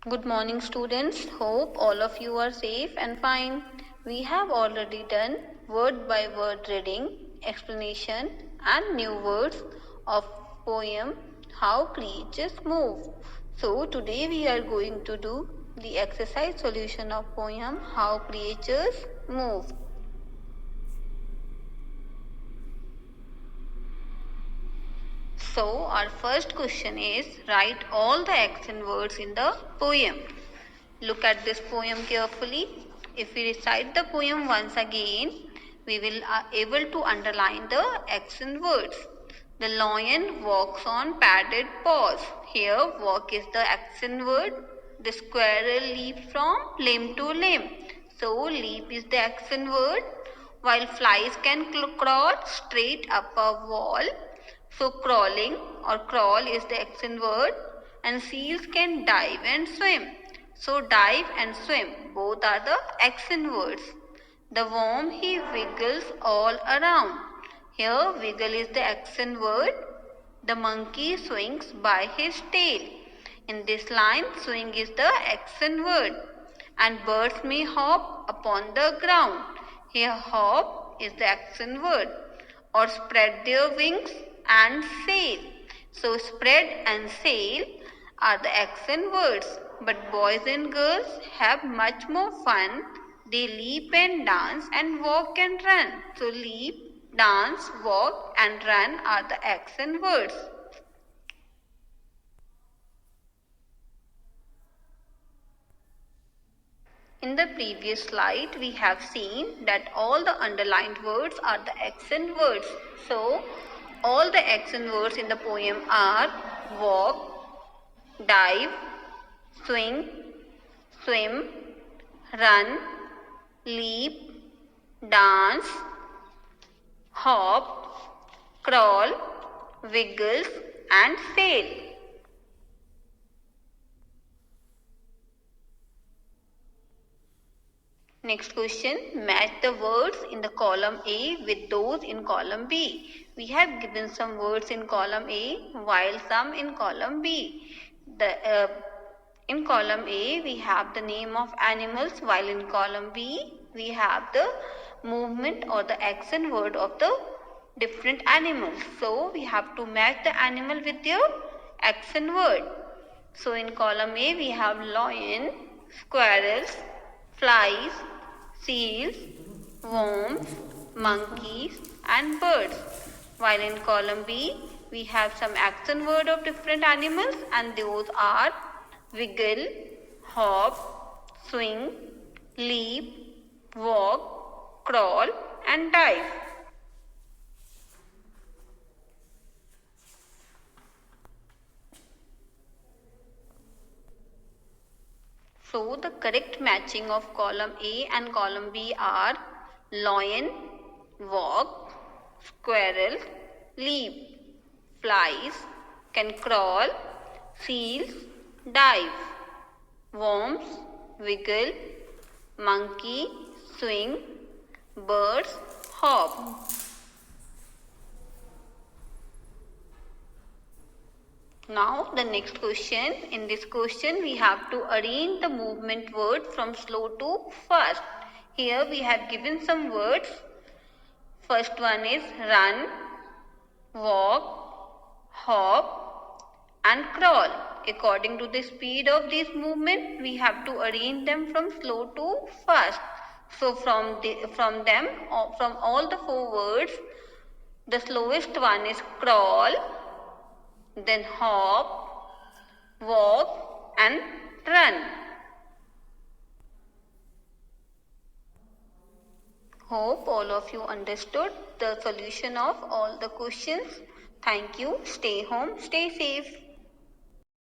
Good morning, students. Hope all of you are safe and fine. We have already done word by word reading, explanation, and new words of poem How Creatures Move. So today we are going to do the exercise solution of poem How Creatures Move. So our first question is write all the action words in the poem. Look at this poem carefully. If we recite the poem once again, we will able to underline the action words. The lion walks on padded paws. Here walk is the action word. The squirrel leaps from limb to limb. So leap is the action word. While flies can crawl straight up a wall. So crawling or crawl is the action word, and seals can dive and swim. So dive and swim both are the action words. The worm he wiggles all around. Here wiggle is the action word. The monkey swings by his tail. In this line swing is the action word. And birds may hop upon the ground. Here hop is the action word. Or spread their wings and sail. So spread and sail are the action words. But boys and girls have much more fun. They leap and dance and walk and run. So leap, dance, walk and run are the action words. In the previous slide, we have seen that all the underlined words are the action words. So, all the action words in the poem are walk, dive, swing, swim, run, leap, dance, hop, crawl, wiggles and sail. Next question, match the words in the column A with those in column B. We have given some words in column A while some in column B. In column A we have the name of animals, while in column B we have the movement or the action word of the different animals. So we have to match the animal with their action word. So in column A we have lion, squirrels, flies, seals, worms, monkeys and birds. While in column B, we have some action word of different animals, and those are wiggle, hop, swing, leap, walk, crawl and dive. So the correct matching of column A and column B are lion, walk, squirrel, leap, flies, can crawl, seals, dive, worms, wiggle, monkey, swing, birds, hop. Now the next question. In this question we have to arrange the movement word from slow to fast. Here we have given some words. First one is run, walk, hop and crawl. According to the speed of this movement, we have to arrange them from slow to fast. So from all the four words, the slowest one is crawl, then hop, walk and run. Hope all of you understood the solution of all the questions. Thank you. Stay home, stay safe.